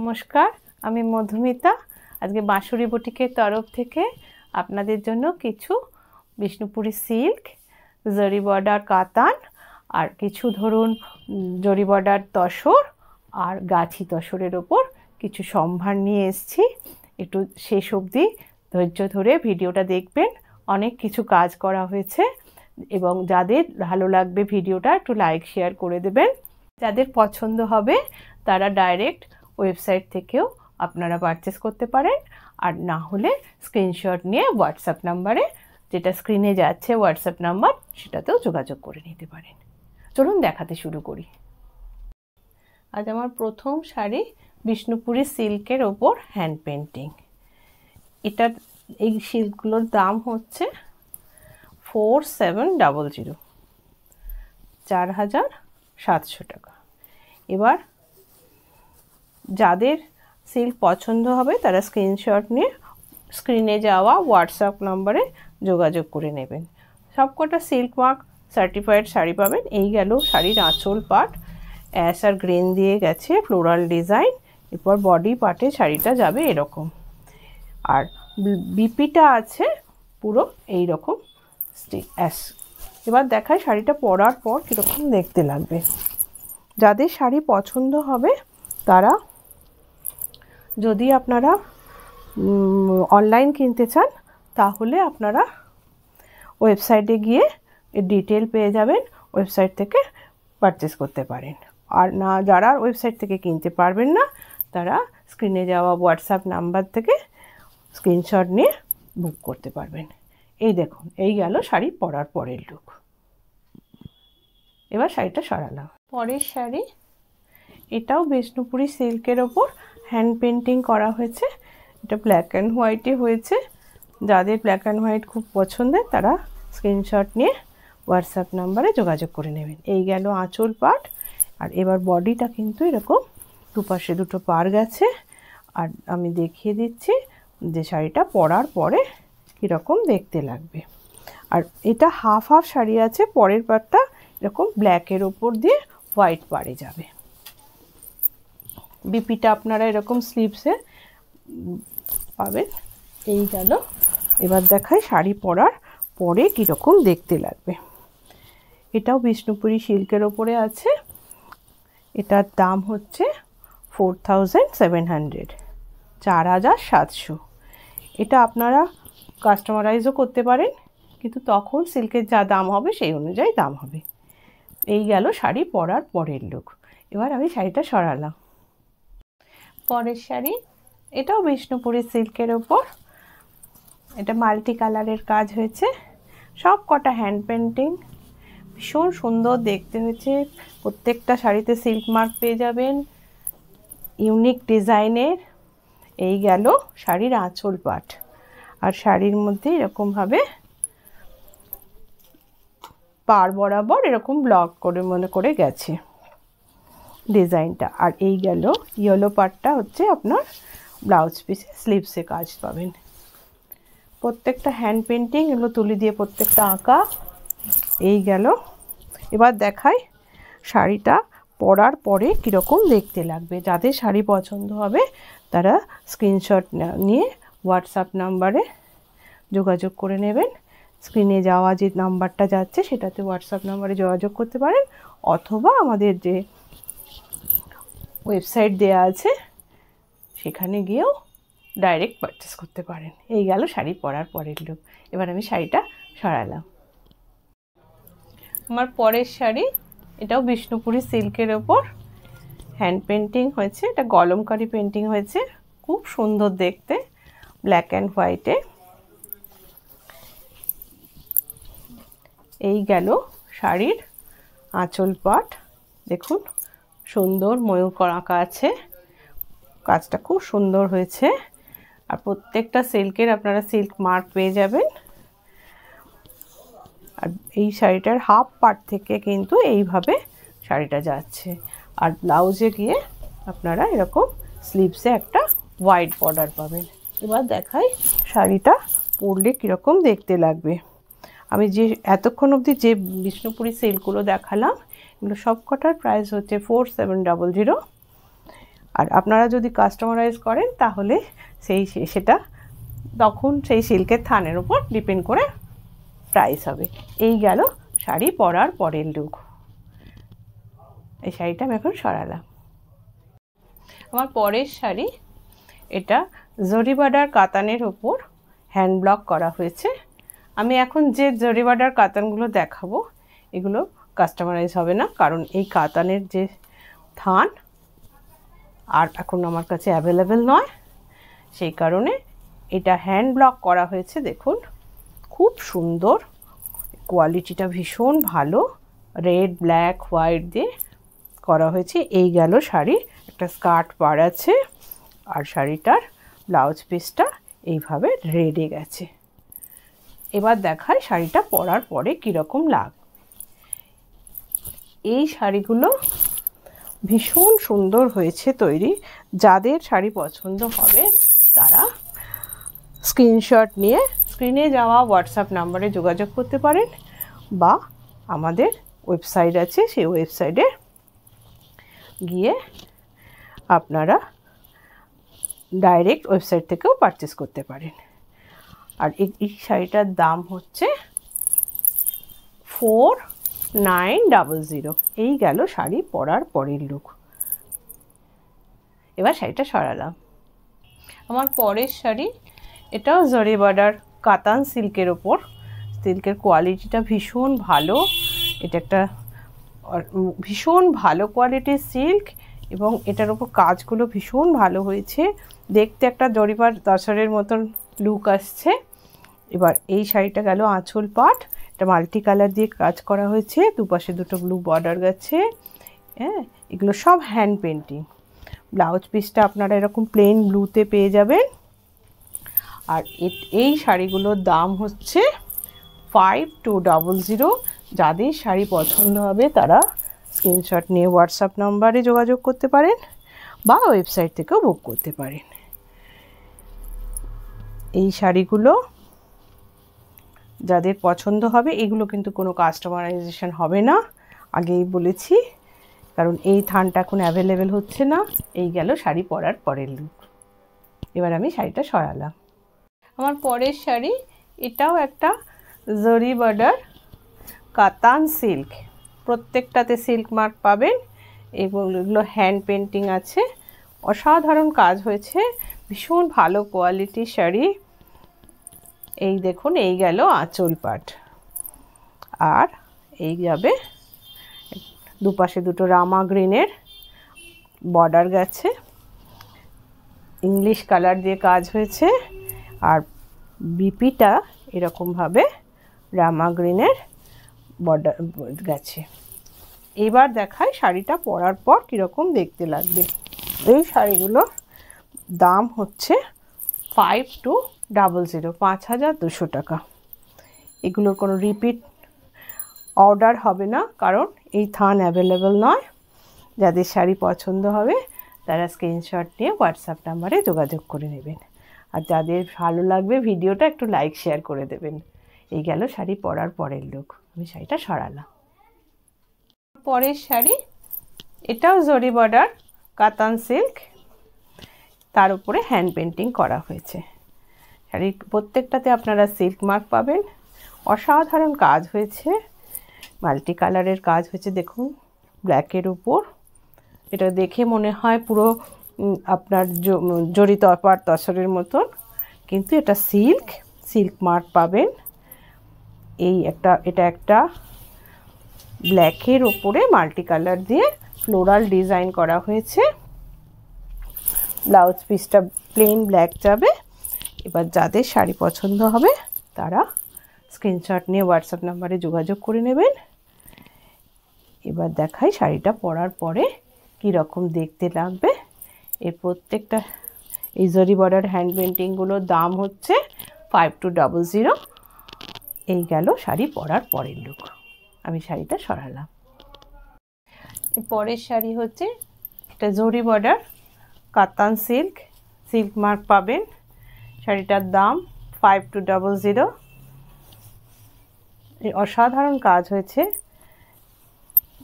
নমস্কার, আমি মধুমিতা। আজকে বাঁশুরি বুটিকের তরফ থেকে আপনাদের জন্য কিছু বিষ্ণুপুরি সিল্ক, জরি বর্ডার কাতান আর কিছু ধরুন জরি বর্ডার তসর আর গাছি তসরের ওপর কিছু সম্ভার নিয়ে এসেছি। একটু শেষ অবধি ধৈর্য ধরে ভিডিওটা দেখবেন। অনেক কিছু কাজ করা হয়েছে এবং যাদের ভালো লাগবে ভিডিওটা একটু লাইক শেয়ার করে দেবেন। যাদের পছন্দ হবে তারা ডাইরেক্ট ওয়েবসাইট থেকেও আপনারা পারচেস করতে পারেন, আর না হলে স্ক্রিনশট নিয়ে হোয়াটসঅ্যাপ নাম্বারে, যেটা স্ক্রিনে যাচ্ছে হোয়াটসঅ্যাপ নাম্বার, সেটাতেও যোগাযোগ করে নিতে পারেন। চলুন দেখাতে শুরু করি। আজ আমার প্রথম শাড়ি বিষ্ণুপুরি সিল্কের ওপর হ্যান্ড পেন্টিং। এই সিল্কগুলোর দাম হচ্ছে 4700, 4700 টাকা। এবার যাদের সিল্ক পছন্দ হবে তারা স্ক্রিনশট নিয়ে স্ক্রিনে যাওয়া হোয়াটসঅ্যাপ নম্বরে যোগাযোগ করে নেবেন। সবকটা সিল্ক মার্ক সার্টিফাইড শাড়ি পাবেন। এই গেল শাড়ির আঁচল পার্ট, অ্যাশ আর গ্রিন দিয়ে গেছে ফ্লোরাল ডিজাইন। এরপর বডি পার্টে শাড়িটা যাবে এরকম, আর বিপিটা আছে পুরো এই রকম অ্যাশ। এবার দেখায় শাড়িটা পরার পর কীরকম দেখতে লাগবে। যাদের শাড়ি পছন্দ হবে তারা, যদি আপনারা অনলাইন কিনতে চান তাহলে আপনারা ওয়েবসাইটে গিয়ে এর ডিটেল পেয়ে যাবেন, ওয়েবসাইট থেকে পারচেস করতে পারেন। আর না, যারা ওয়েবসাইট থেকে কিনতে পারবেন না তারা স্ক্রিনে যাওয়া হোয়াটসঅ্যাপ নাম্বার থেকে স্ক্রিনশট নিয়ে বুক করতে পারবেন। এই দেখুন, এই গেল শাড়ি পরার পরের লুক। এবার শাড়িটা সরালাম। পরের শাড়ি, এটাও বিষ্ণুপুরি সিল্কের ওপর হ্যান্ড পেন্টিং করা হয়েছে। এটা ব্ল্যাক অ্যান্ড হোয়াইটে হয়েছে। যাদের ব্ল্যাক অ্যান্ড হোয়াইট খুব পছন্দের তারা স্ক্রিনশট নিয়ে হোয়াটসঅ্যাপ নাম্বারে যোগাযোগ করে নেবেন। এই গেল আঁচল পার্ট। আর এবার বডিটা কিন্তু এরকম দুপাশে দুটো পার গেছে। আর আমি দেখিয়ে দিচ্ছি যে শাড়িটা পরার পরে কীরকম দেখতে লাগবে। আর এটা হাফ হাফ শাড়ি আছে, পরের পার্টটা এরকম ব্ল্যাকের ওপর দিয়ে হোয়াইট পাড়ে যাবে। বিপিটা আপনারা এরকম স্লিভসে পাবেন। এই গেল। এবার দেখাই শাড়ি পরার পরে কীরকম দেখতে লাগবে। এটাও বিষ্ণুপুরি সিল্কের ওপরে আছে। এটার দাম হচ্ছে 4700, 4700। এটা আপনারা কাস্টমারাইজও করতে পারেন, কিন্তু তখন সিল্কের যা দাম হবে সেই অনুযায়ী দাম হবে। এই গেল শাড়ি পরার পরের লুক। এবার আমি শাড়িটা সরালাম। পরের শাড়ি, এটাও বিষ্ণুপুরি সিল্কের ওপর। এটা মাল্টি কালারের কাজ হয়েছে, সব কটা হ্যান্ড পেন্টিং, ভীষণ সুন্দর দেখতে হয়েছে। প্রত্যেকটা শাড়িতে সিল্ক মার্ক পেয়ে যাবেন, ইউনিক ডিজাইনের। এই গেল শাড়ির আঁচল পাট। আর শাড়ির মধ্যে এরকমভাবে পার বরাবর এরকম ব্লক করে মনে করে গেছে ডিজাইনটা। আর এই গেল ইয়েলো পার্টটা হচ্ছে আপনার ব্লাউজ পিসে স্লিভসে কাজ পাবেন। প্রত্যেকটা হ্যান্ড পেন্টিং, এগুলো তুলি দিয়ে প্রত্যেকটা আঁকা। এই গেল। এবার দেখাই শাড়িটা পরার পরে কীরকম দেখতে লাগবে। যাদের শাড়ি পছন্দ হবে তারা স্ক্রিনশট নিয়ে হোয়াটসঅ্যাপ নাম্বারে যোগাযোগ করে নেবেন। স্ক্রিনে যাওয়া যে নাম্বারটা যাচ্ছে সেটাতে হোয়াটসঅ্যাপ নাম্বারে যোগাযোগ করতে পারেন, অথবা আমাদের যে ওয়েবসাইট দেয়া আছে সেখানে গিয়েও ডাইরেক্ট পারচেস করতে পারেন। এই গেল শাড়ি পরার পরের লুক। এবার আমি শাড়িটা সরালাম। আমার পরের শাড়ি, এটাও বিষ্ণুপুরি সিল্কের ওপর হ্যান্ড পেন্টিং হয়েছে। এটা কলমকারি পেন্টিং হয়েছে, খুব সুন্দর দেখতে, ব্ল্যাক অ্যান্ড হোয়াইটে। এই গেল শাড়ির আঁচল পাট। দেখুন সুন্দর ময়ূর আঁকা আছে, কাজটা খুব সুন্দর হয়েছে। আর প্রত্যেকটা সিল্কের আপনারা সিল্ক মার্ক পেয়ে যাবেন। আর এই শাড়িটার হাফ পার্ট থেকে কিন্তু এইভাবে শাড়িটা যাচ্ছে। আর ব্লাউজে গিয়ে আপনারা এরকম স্লিভসে একটা হোয়াইট বর্ডার পাবেন। এবার দেখাই শাড়িটা পরলে কীরকম দেখতে লাগবে। আমি যে এতক্ষণ অবধি যে বিষ্ণুপুরি সিল্কগুলো দেখালাম, এগুলো সব কটার প্রাইস হচ্ছে 4700। আর আপনারা যদি কাস্টমারাইজ করেন তাহলে সেটা তখন সেই সিল্কের থানের উপর ডিপেন্ড করে প্রাইস হবে। এই গেল শাড়ি পরার পরের লুক। এই শাড়িটা আমি এখন সরালাম। আমার পরের শাড়ি, এটা জরি বর্ডার কাতানের ওপর হ্যান্ড ব্লক করা হয়েছে। আমি এখন যে জরি বর্ডার কাতানগুলো দেখাবো এগুলো কাস্টমারাইজ হবে না, কারণ এই কাতানের যে থান আর এখন আমার কাছে অ্যাভেলেবেল নয়, সেই কারণে এটা হ্যান্ড ব্লক করা হয়েছে। দেখুন খুব সুন্দর, কোয়ালিটিটা ভীষণ ভালো, রেড ব্ল্যাক হোয়াইট দিয়ে করা হয়েছে। এই গেল শাড়ি, একটা স্কার্ট পাড় আছে আর শাড়িটার ব্লাউজ পিসটা এইভাবে রেডে গেছে। এবার দেখায় শাড়িটা পরার পরে কীরকম লাগবে। এই শাড়িগুলো ভীষণ সুন্দর হয়েছে তৈরি। যাদের শাড়ি পছন্দ হবে তারা স্ক্রিনশট নিয়ে স্ক্রিনে যাওয়া হোয়াটসঅ্যাপ নাম্বারে যোগাযোগ করতে পারেন, বা আমাদের ওয়েবসাইট আছে সেই ওয়েবসাইটে গিয়ে আপনারা ডাইরেক্ট ওয়েবসাইট থেকেও পারচেস করতে পারেন। আর এই শাড়িটার দাম হচ্ছে 4900। এই গেল শাড়ি পরার পরের লুক। এবার শাড়িটা সরালাম। আমার পরের শাড়ি, এটাও জরি বর্ডার কাতান সিল্কের ওপর। সিল্কের কোয়ালিটিটা ভীষণ ভালো, এটা একটা ভীষণ ভালো কোয়ালিটির সিল্ক এবং এটার ওপর কাজগুলো ভীষণ ভালো হয়েছে। দেখতে একটা জরিপার দশরের মতন লুক আসছে। এবার এই শাড়িটা গেল আঁচল পাট, এটা মাল্টি কালার দিয়ে কাজ করা হয়েছে, দুপাশে দুটো ব্লু বর্ডার গেছে। হ্যাঁ, এগুলো সব হ্যান্ড পেন্টিং। ব্লাউজ পিসটা আপনারা এরকম প্লেন ব্লুতে পেয়ে যাবেন। আর এই শাড়িগুলোর দাম হচ্ছে 5200। যাদের শাড়ি পছন্দ হবে তারা স্ক্রিনশট নিয়ে হোয়াটসঅ্যাপ নাম্বারে যোগাযোগ করতে পারেন বা ওয়েবসাইট থেকেও বুক করতে পারেন। এই শাড়িগুলো যাদের পছন্দ হবে, এগুলো কিন্তু কোনো কাস্টমারাইজেশন হবে না, আগেই বলেছি, কারণ এই থানটা এখন অ্যাভেলেবেল হচ্ছে না। এই গেল শাড়ি পরার পরের লুক। এবার আমি শাড়িটা সরালাম। আমার পরের শাড়ি, এটাও একটা জরি বর্ডার কাতান সিল্ক, প্রত্যেকটাতে সিল্ক মার্ক পাবেন। এগুলো হ্যান্ড পেন্টিং আছে, অসাধারণ কাজ হয়েছে, ভীষণ ভালো কোয়ালিটির শাড়ি। এই দেখুন, এই গেল আঁচল পাট, আর এই যাবে দুপাশে দুটো রামা গ্রিনের বর্ডার গেছে, ইংলিশ কালার দিয়ে কাজ হয়েছে, আর বিপিটা এরকমভাবে রামা গ্রিনের বর্ডার গেছে। এবার দেখায় শাড়িটা পরার পর কীরকম দেখতে লাগবে। এই শাড়িগুলোর দাম হচ্ছে 5200, 5200 টাকা। এগুলোর কোনো রিপিট অর্ডার হবে না, কারণ এই থান অ্যাভেলেবেল নয়। যাদের শাড়ি পছন্দ হবে তারা স্ক্রিনশট নিয়ে হোয়াটসঅ্যাপ নাম্বারে যোগাযোগ করে নেবেন। আর যাদের ভালো লাগবে ভিডিওটা একটু লাইক শেয়ার করে দেবেন। এই গেল শাড়ি পরার পরের লুক। আমি শাড়িটা সরালাম। পরের শাড়ি, এটাও জরি বর্ডার কাতান সিল্ক, তার উপরে হ্যান্ড পেন্টিং করা হয়েছে। শাড়ি প্রত্যেকটাতে আপনারা সিল্ক মার্ক পাবেন, অসাধারণ কাজ হয়েছে, মাল্টি কালারের কাজ হয়েছে। দেখুন ব্ল্যাকের উপর, এটা দেখে মনে হয় পুরো আপনার জরি তপার তসরের মতন, কিন্তু এটা সিল্ক মার্ক পাবেন। এটা একটা ব্ল্যাকের ওপরে মাল্টি কালার দিয়ে ফ্লোরাল ডিজাইন করা হয়েছে। ব্লাউজ পিসটা প্লেন ব্ল্যাক যাবে। এবার যাদের শাড়ি পছন্দ হবে তারা স্ক্রিনশট নিয়ে হোয়াটসঅ্যাপ নাম্বারে যোগাযোগ করে নেবেন। এবার দেখাই শাড়িটা পরার পরে কি রকম দেখতে লাগবে। এর প্রত্যেকটা এই জরি বর্ডার হ্যান্ড পেন্টিংগুলোর দাম হচ্ছে 5200। এই গেল শাড়ি পরার পরের লুক। আমি শাড়িটা সরালাম। পরের শাড়ি হচ্ছে এটা জরি বর্ডার কাতান সিল্ক মার্ক পাবেন। শাড়িটার দাম 5200। এই অসাধারণ কাজ হয়েছে,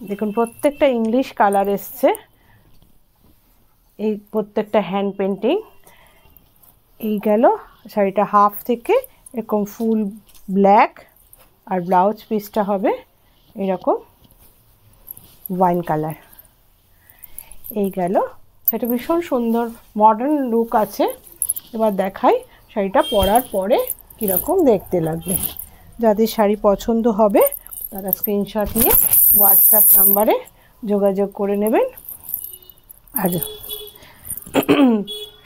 দেখুন প্রত্যেকটা ইংলিশ কালার এসছে। এই প্রত্যেকটা হ্যান্ড পেন্টিং। এই গেল শাড়িটা হাফ থেকে এরকম ফুল ব্ল্যাক, আর ব্লাউজ পিসটা হবে এরকম ওয়াইন কালার। এই গেল সেটা, ভীষণ সুন্দর মডার্ন লুক আছে। এবার দেখাই শাড়িটা পরার পরে কীরকম দেখতে লাগবে। যাদের শাড়ি পছন্দ হবে তারা স্ক্রিনশট নিয়ে হোয়াটসঅ্যাপ নাম্বারে যোগাযোগ করে নেবেন। আর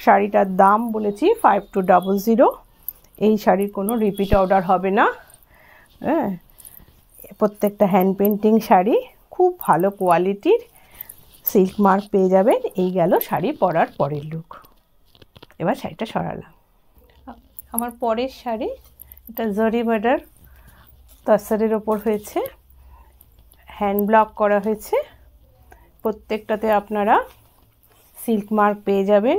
শাড়িটার দাম বলেছি 5200। এই শাড়ির কোনো রিপিট অর্ডার হবে না। হ্যাঁ, প্রত্যেকটা হ্যান্ড পেন্টিং শাড়ি, খুব ভালো কোয়ালিটির, সিল্ক মার্ক পেয়ে যাবেন। এই গেল শাড়ি পরার পরের লুক। এবার শাড়িটা সরালাম। আমার পরের শাড়ি, এটা জরি বর্ডার তসরের ওপর হয়েছে, হ্যান্ড ব্লক করা হয়েছে। প্রত্যেকটাতে আপনারা সিল্ক মার্ক পেয়ে যাবেন।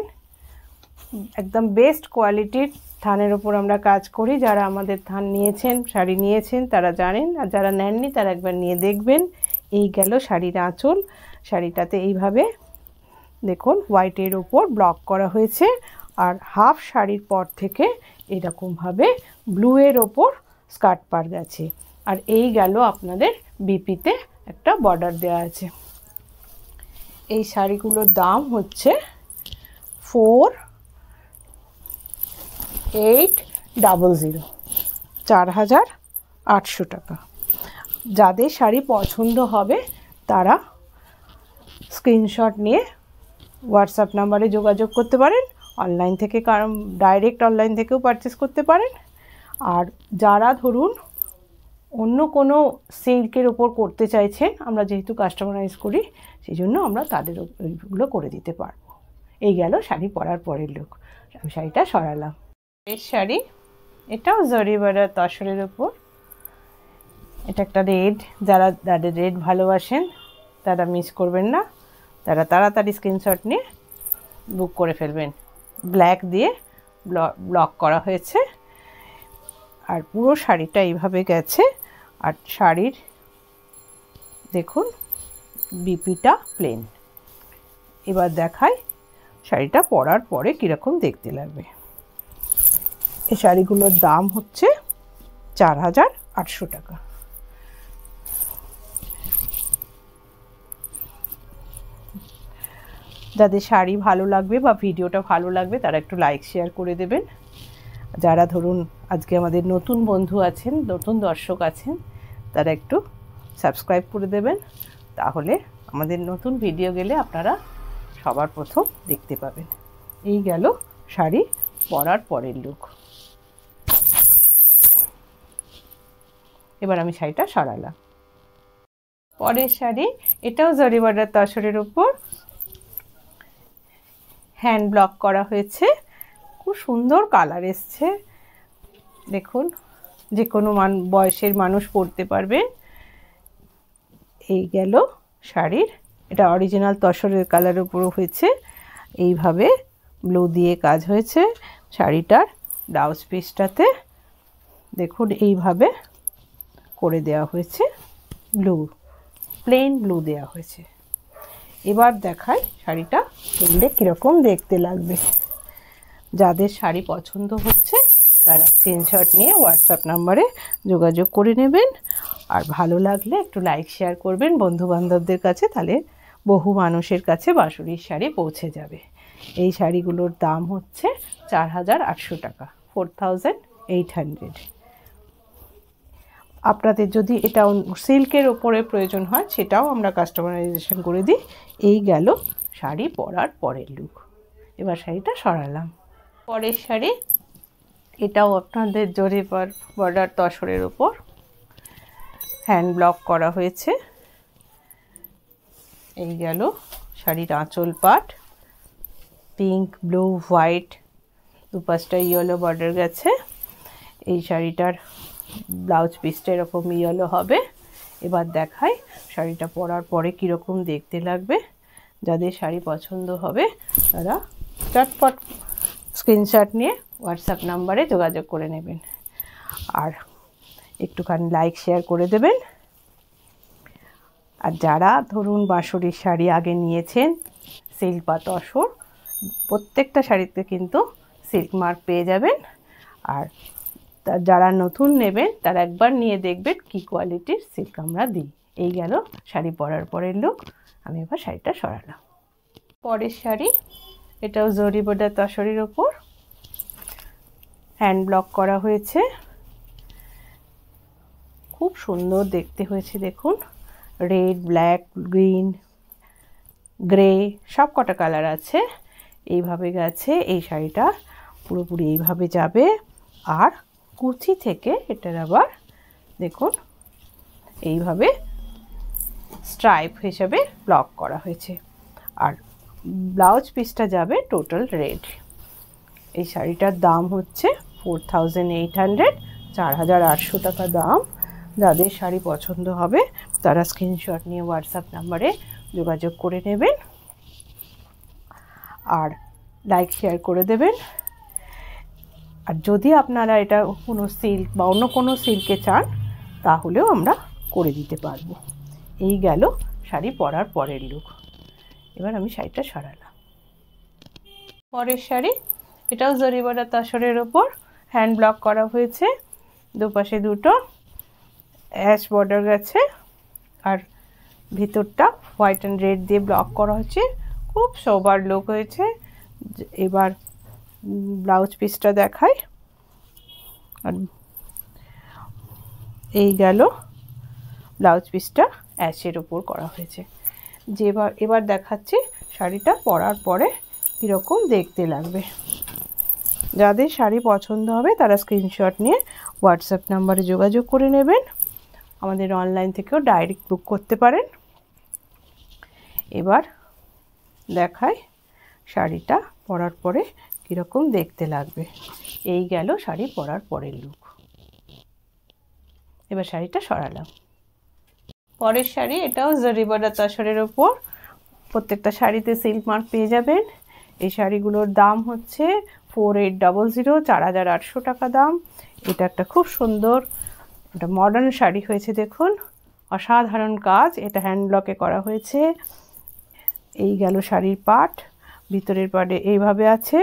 একদম বেস্ট কোয়ালিটির থানের ওপর আমরা কাজ করি। যারা আমাদের থান নিয়েছেন, শাড়ি নিয়েছেন, তারা জানেন, আর যারা নেননি তারা একবার নিয়ে দেখবেন। এই গেল শাড়ির আঁচল। শাড়িটাতে এইভাবে দেখুন হোয়াইটের ওপর ব্লক করা হয়েছে, আর হাফ শাড়ির পর থেকে এরকমভাবে ব্লুয়ের ওপর স্কার্ট পার গেছে। আর এই গেল আপনাদের বিপিতে একটা বর্ডার দেওয়া আছে। এই শাড়িগুলোর দাম হচ্ছে 4800, 4800 টাকা। যাদের শাড়ি পছন্দ হবে তারা স্ক্রিনশট নিয়ে হোয়াটসঅ্যাপ নাম্বারে যোগাযোগ করতে পারেন। অনলাইন থেকে, কারণ ডাইরেক্ট অনলাইন থেকেও পারচেস করতে পারেন। আর যারা ধরুন অন্য কোনো সিল্কের ওপর করতে চাইছেন, আমরা যেহেতু কাস্টমাইজ করি সেই জন্য আমরা তাদের ওইগুলো করে দিতে পারবো। এই গেল শাড়ি পরার পরের লুক। আমি শাড়িটা সরালাম। এই শাড়ি, এটাও জরি বর্ডার তসরের ওপর। এটা একটা রেড, যারা রেড ভালোবাসেন তারা মিস করবেন না, তারা তাড়াতাড়ি স্ক্রিনশট নিয়ে বুক করে ফেলবেন। ব্ল্যাক দিয়ে ব্লক করা হয়েছে, আর পুরো শাড়িটা এইভাবে গেছে। আর শাড়ির দেখুন বিপিটা প্লেন। এবার দেখাই শাড়িটা পরার পরে কীরকম দেখতে লাগবে। এই শাড়িগুলোর দাম হচ্ছে 4800 টাকা। যাদের শাড়ি ভালো লাগবে বা ভিডিওটা ভালো লাগবে তারা একটু লাইক শেয়ার করে দেবেন। যারা ধরুন আজকে আমাদের নতুন বন্ধু আছেন, নতুন দর্শক আছেন, তারা একটু সাবস্ক্রাইব করে দেবেন। তাহলে আমাদের নতুন ভিডিও গেলে আপনারা সবার প্রথম দেখতে পাবেন। এই গেল শাড়ি পরার পরের লুক। এবার আমি শাড়িটা সরালাম। পরের শাড়ি, এটাও জরি বর্ডার তসরের উপর হ্যান্ড ব্লক করা হয়েছে। খুব সুন্দর কালার এসছে, দেখুন যে কোনো বয়সের মানুষ পরতে পারবে। এই গেল শাড়ির, এটা অরিজিনাল তসরের কালারের উপরও হয়েছে। এইভাবে ব্লু দিয়ে কাজ হয়েছে। শাড়িটার ব্লাউজ পিসটাতে দেখুন এইভাবে করে দেওয়া হয়েছে, ব্লু, প্লেন ব্লু দেওয়া হয়েছে। এবার দেখাই শাড়িটা পরলে কীরকম দেখতে লাগবে। যাদের শাড়ি পছন্দ হচ্ছে তারা স্ক্রিনশট নিয়ে হোয়াটসঅ্যাপ নাম্বারে যোগাযোগ করে নেবেন। আর ভালো লাগলে একটু লাইক শেয়ার করবেন বন্ধুবান্ধবদের কাছে, তাহলে বহু মানুষের কাছে বাঁশুরির শাড়ি পৌঁছে যাবে। এই শাড়িগুলোর দাম হচ্ছে 4800 টাকা, 4800। আপনাদের যদি এটা সিল্কের ওপরে প্রয়োজন হয় সেটাও আমরা কাস্টমাইজেশন করে দিই। এই গেল শাড়ি পরার পরের লুক। এবার শাড়িটা সরালাম। পরের শাড়ি, এটাও আপনাদের জরি বর্ডার তসরের ওপর হ্যান্ড ব্লক করা হয়েছে। এই গেল শাড়ির আঁচল পাট, পিঙ্ক, ব্লু, হোয়াইট, দুপাশটা ইয়েলো বর্ডার গেছে। এই শাড়িটার ব্লাউজ পিসটা এরকম ইয়েলো হবে। এবার দেখাই শাড়িটা পরার পরে কীরকম দেখতে লাগবে। যাদের শাড়ি পছন্দ হবে তারা চটপট স্ক্রিনশট নিয়ে হোয়াটসঅ্যাপ নাম্বারে যোগাযোগ করে নেবেন। আর একটুখানি লাইক শেয়ার করে দেবেন। আর যারা ধরুন বাঁশুরির শাড়ি আগে নিয়েছেন সিল্ক বা তসর, প্রত্যেকটা শাড়িতে কিন্তু সিল্ক মার্ক পেয়ে যাবেন। আর যারা নতুন নেবেন তারা একবার নিয়ে দেখবেন কি কোয়ালিটির সিল্ক আমরা দিই। এই গেল শাড়ি পরার পরের লুক। আমি এবার শাড়িটা সরালাম। পরের শাড়ি, এটাও জরি বর্ডার তসরের ওপর হ্যান্ড ব্লক করা হয়েছে। খুব সুন্দর দেখতে হয়েছে দেখুন, রেড, ব্ল্যাক, গ্রিন, গ্রে সব কটা কালার আছে। এইভাবে গেছে এই শাড়িটা, পুরোপুরি এইভাবে যাবে। আর কুচি থেকে এটার আবার দেখুন এইভাবে স্ট্রাইপ হিসেবে ব্লক করা হয়েছে। আর ব্লাউজ পিসটা যাবে টোটাল রেড। এই শাড়িটার দাম হচ্ছে 4800, 4800 টাকা দাম। যাদের শাড়ি পছন্দ হবে তারা স্ক্রিনশট নিয়ে হোয়াটসঅ্যাপ নাম্বারে যোগাযোগ করে নেবেন আর লাইক শেয়ার করে দেবেন। আর যদি আপনারা এটা কোনো সিল্ক বা অন্য কোনো সিল্কে চান তাহলেও আমরা করে দিতে পারবো। এই গেল শাড়ি পরার পরের লুক। এবার আমি শাড়িটা সরালাম। পরের শাড়ি, এটাও জরি বর্ডার তসরের ওপর হ্যান্ড ব্লক করা হয়েছে। দুপাশে দুটো অ্যাশ বর্ডার গেছে আর ভিতরটা হোয়াইট অ্যান্ড রেড দিয়ে ব্লক করা হয়েছে। খুব সোবার লুক হয়েছে। এবার ব্লাউজ পিসটা দেখাই। আর এই গেল ব্লাউজ পিসটা অ্যাশের ওপর করা হয়েছে। এবার দেখাচ্ছি শাড়িটা পরার পরে কীরকম দেখতে লাগবে। যাদের শাড়ি পছন্দ হবে তারা স্ক্রিনশট নিয়ে হোয়াটসঅ্যাপ নাম্বারে যোগাযোগ করে নেবেন। আমাদের অনলাইন থেকেও ডাইরেক্ট বুক করতে পারেন। এবার দেখাই শাড়িটা পরার পরে কীরকম দেখতে লাগবে। এই গেল শাড়ি পরার পরের লুক। এবার শাড়িটা সরালাম। পরের শাড়ি, এটাও জরি বর্ডার তসরের ওপর। প্রত্যেকটা শাড়িতে সিল্ক মার্ক পেয়ে যাবেন। এই শাড়িগুলোর দাম হচ্ছে 4800, 4800 টাকা দাম। এটা একটা খুব সুন্দর একটা মডার্ন শাড়ি হয়েছে দেখুন, অসাধারণ কাজ। এটা হ্যান্ড ব্লকে করা হয়েছে। এই গেল শাড়ির পাট, ভিতরের পাটে এইভাবে আছে।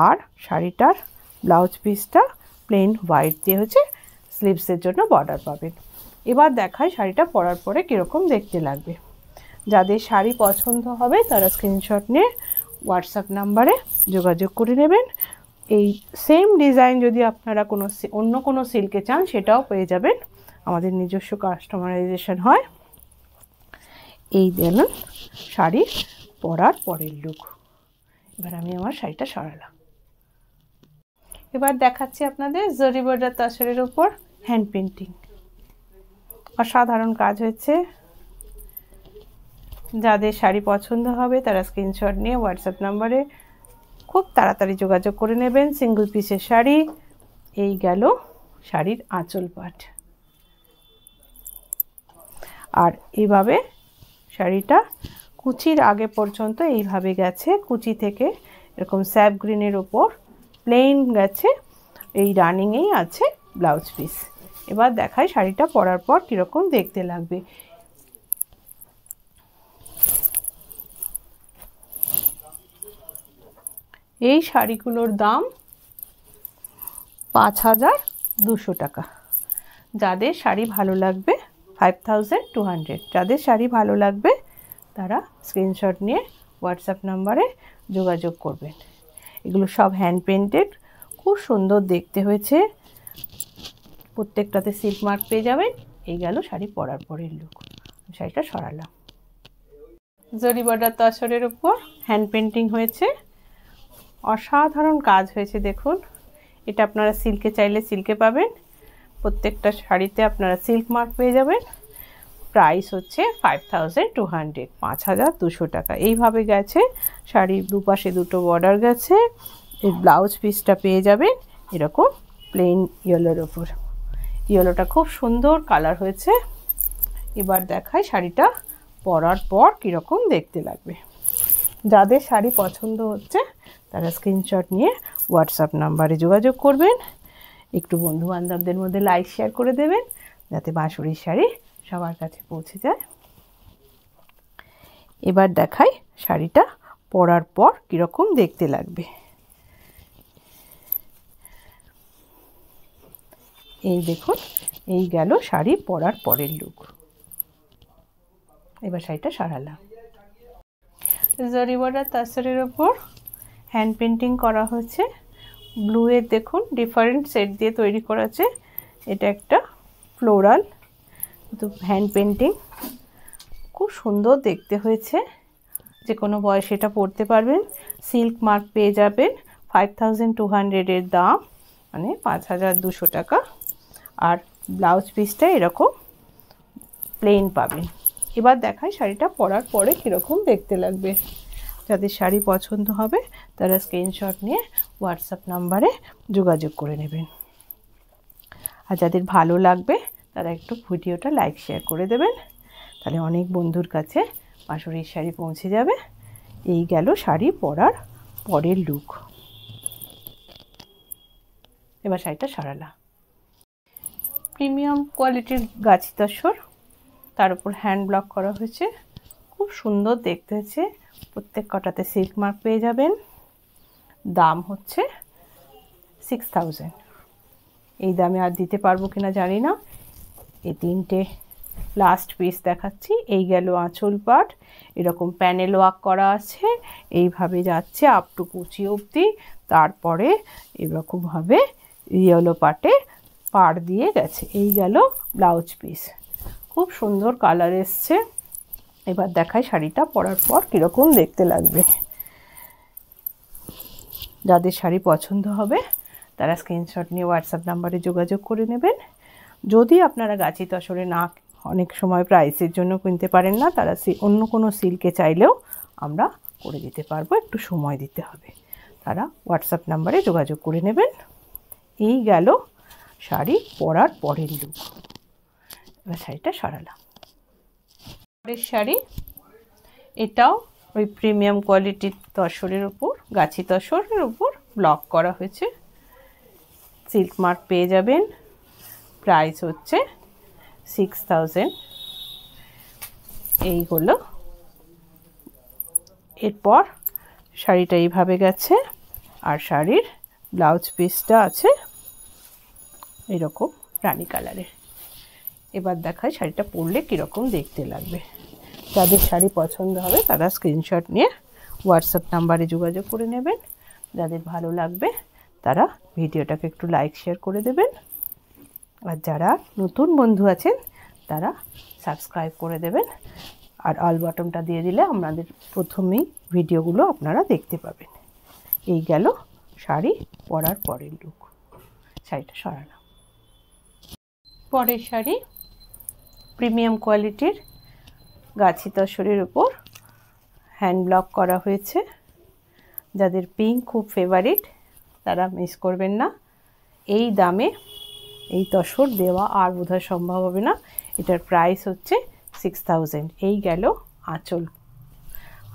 আর শাড়িটার ব্লাউজ পিসটা প্লেন হোয়াইট দিয়ে হচ্ছে, স্লিভসের জন্য বর্ডার পাবেন। এবার দেখাই শাড়িটা পরার পরে কীরকম দেখতে লাগবে। যাদের শাড়ি পছন্দ হবে তারা স্ক্রিনশট নিয়ে হোয়াটসঅ্যাপ নাম্বারে যোগাযোগ করে নেবেন। এই সেম ডিজাইন যদি আপনারা অন্য কোনো সিল্কে চান সেটাও পেয়ে যাবেন। আমাদের নিজস্ব কাস্টমাইজেশন হয়। এই দেখুন শাড়ি পরার পরের লুক। এবার আমি আমার শাড়িটা সরালাম। এবার দেখাচ্ছি আপনাদের জরি বর্ডার তসরের উপর হ্যান্ড পেন্টিং। অসাধারণ কাজ হয়েছে। যাদের শাড়ি পছন্দ হবে তারা স্ক্রিনশট নিয়ে হোয়াটসঅ্যাপ নাম্বারে খুব তাড়াতাড়ি যোগাযোগ করে নেবেন। সিঙ্গল পিসের শাড়ি। এই গেল শাড়ির আঁচল পাট। আর এইভাবে শাড়িটা কুচির আগে পর্যন্ত এইভাবে গেছে। কুচি থেকে এরকম স্যাপ গ্রিনের ওপর প্লেন গেছে। এই রানিংয়েই আছে ব্লাউজ পিস। এবার দেখাই শাড়িটা পরার পর কীরকম দেখতে লাগবে। এই শাড়িগুলোর দাম 5200 টাকা। যাদের শাড়ি ভালো লাগবে 5200। যাদের শাড়ি ভালো লাগবে তারা স্ক্রিনশট নিয়ে হোয়াটসঅ্যাপ নাম্বারে যোগাযোগ করবেন। এগুলো সব হ্যান্ড পেন্টেড, খুব সুন্দর দেখতে হয়েছে। প্রত্যেকটাতে সিল্ক মার্ক পেয়ে যাবেন। এই গেল শাড়ি পরার পরের লুক। শাড়িটা সরালাম। জরি বর্ডার তসরের উপর হ্যান্ড পেন্টিং হয়েছে। অসাধারণ কাজ হয়েছে দেখুন। এটা আপনারা সিল্কে চাইলে সিল্কে পাবেন। প্রত্যেকটা শাড়িতে আপনারা সিল্ক মার্ক পেয়ে যাবেন। প্রাইস হচ্ছে 5200, 5200 টাকা। এইভাবে গেছে শাড়ির দুপাশে দুটো বর্ডার গেছে। এই ব্লাউজ পিসটা পেয়ে যাবেন এরকম প্লেন ইয়েলোর ওপর। ইয়েলোটা খুব সুন্দর কালার হয়েছে। এবার দেখাই শাড়িটা পরার পর কীরকম দেখতে লাগবে। যাদের শাড়ি পছন্দ হচ্ছে তারা স্ক্রিনশট নিয়ে হোয়াটসঅ্যাপ নাম্বারে যোগাযোগ করবেন। একটু বন্ধুবান্ধবদের মধ্যে লাইক শেয়ার করে দেবেন যাতে বাঁশুরির শাড়ি সবার কাছে পৌঁছে যায়। এবার দেখাই শাড়িটা পরার পর কীরকম দেখতে লাগবে। এই দেখুন, এই গেল শাড়ি পরার পরের লুক। এবার শাড়িটা সারালাম। জরি বর্ডার তাসরের ওপর হ্যান্ড পেন্টিং করা হয়েছে। ব্লুয়ের দেখুন ডিফারেন্ট সেট দিয়ে তৈরি করা আছে। এটা একটা ফ্লোরাল হ্যান্ড পেন্টিং, খুব সুন্দর দেখতে হয়েছে। যে কোনো বয়স এটা পরতে পারবেন। সিল্ক মার্ক পেয়ে যাবেন। 5200 এর দাম, মানে 5200 টাকা। আর ব্লাউজ পিসটা এরকম প্লেন পাবেন। এবার দেখাই শাড়িটা পরার পরে কীরকম দেখতে লাগবে। যাদের শাড়ি পছন্দ হবে তারা স্ক্রিনশট নিয়ে হোয়াটসঅ্যাপ নাম্বারে যোগাযোগ করে নেবেন। আর যাদের ভালো লাগবে তারা একটু ভিডিওটা লাইক শেয়ার করে দেবেন, তাহলে অনেক বন্ধুর কাছে বাঁশরির শাড়ি পৌঁছে যাবে। এই গেল শাড়ি পরার পরের লুক। এবার শাড়িটা সারালাম। প্রিমিয়াম কোয়ালিটির গাছি তসর, তার উপর হ্যান্ড ব্লক করা হয়েছে, খুব সুন্দর দেখতে হয়েছে। প্রত্যেক কটাতে সিল্ক মার্ক পেয়ে যাবেন। দাম হচ্ছে 6000। এই দামে আর দিতে পারবো কিনা জানি না। এই তিনটে লাস্ট পিস দেখাচ্ছি। এই গেল আঁচল পাট, এরকম প্যানেল ওয়ার্ক করা আছে, এইভাবে যাচ্ছে আপ টু কুচি অবধি। তারপরে এরকমভাবে ইয়েলো পাটে পাড় দিয়ে গেছে। এই গেল ব্লাউজ পিস, খুব সুন্দর কালার এসছে। এবার দেখাই শাড়িটা পরার পর কীরকম দেখতে লাগবে। যাদের শাড়ি পছন্দ হবে তারা স্ক্রিনশট নিয়ে হোয়াটসঅ্যাপ নাম্বারে যোগাযোগ করে নেবেন। যদি আপনারা গাছি তসরে না অনেক সময় প্রাইসের জন্য কিনতে পারেন না, তারা অন্য কোনো সিল্কে চাইলেও আমরা করে দিতে পারবো, একটু সময় দিতে হবে। তারা হোয়াটসঅ্যাপ নাম্বারে যোগাযোগ করে নেবেন। এই গেল শাড়ি পরার পরের লুক। এবার শাড়িটা সারালাম। পরের শাড়ি, এটাও ওই প্রিমিয়াম কোয়ালিটির তসরের উপর, গাছি তসরের উপর ব্লক করা হয়েছে। সিল্ক মার্ক পেয়ে যাবেন। প্রাইস হচ্ছে 6000। এইগুলো এরপর শাড়িটা এইভাবে গেছে, আর শাড়ির ব্লাউজ পিসটা আছে এরকম রানী কালারের। এবার দেখায় শাড়িটা পরলে কীরকম দেখতে লাগবে। যাদের শাড়ি পছন্দ হবে তারা স্ক্রিনশট নিয়ে হোয়াটসঅ্যাপ নাম্বারে যোগাযোগ করে নেবেন। যাদের ভালো লাগবে তারা ভিডিওটাকে একটু লাইক শেয়ার করে দেবেন। আর যারা নতুন বন্ধু আছেন তারা সাবস্ক্রাইব করে দেবেন। আর অল বাটনটা দিয়ে দিলে আমাদের প্রথমেই ভিডিওগুলো আপনারা দেখতে পাবেন। এই গেল শাড়ি পরার পরের লুক। শাড়িটা সরালাম। পরের শাড়ি প্রিমিয়াম কোয়ালিটির গাছি তসরের উপর হ্যান্ড ব্লক করা হয়েছে। যাদের পিঙ্ক খুব ফেভারিট তারা মিস করবেন না। এই দামে এই তসর দেওয়া আর বোধহয় সম্ভব হবে না। এটার প্রাইস হচ্ছে 6000। এই গেল আঁচল।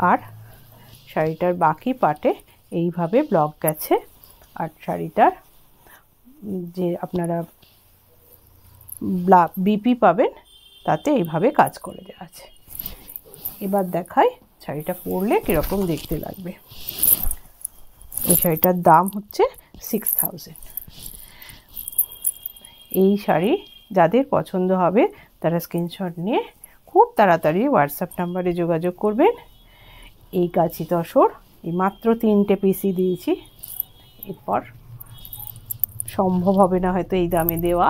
আর শাড়িটার বাকি পাটে এইভাবে ব্লক গেছে। আর শাড়িটার যে আপনারা বিপি পাবেন তাতে এইভাবে কাজ করে দেওয়া আছে। এবার দেখাই শাড়িটা পরলে কীরকম দেখতে লাগবে। এই শাড়িটার দাম হচ্ছে 6000। এই শাড়ি যাদের পছন্দ হবে তারা স্ক্রিনশট নিয়ে খুব তাড়াতাড়ি হোয়াটসঅ্যাপ নাম্বারে যোগাযোগ করবেন। এই গাছি তসর এই মাত্র 3টে পিসই দিয়েছি, এরপর সম্ভব হবে না হয়তো এই দামে দেওয়া।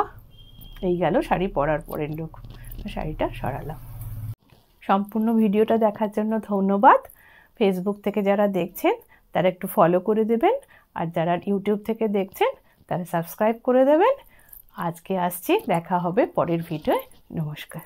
এই গেল শাড়ি পরার পরের লুক। শাড়িটা সরালাম। সম্পূর্ণ ভিডিওটা দেখার জন্য ধন্যবাদ। ফেসবুক থেকে যারা দেখছেন তারা একটু ফলো করে দেবেন, আর যারা ইউটিউব থেকে দেখছেন তারা সাবস্ক্রাইব করে দেবেন। আজকে আসছি, দেখা হবে পরের ভিডিওয়। নমস্কার।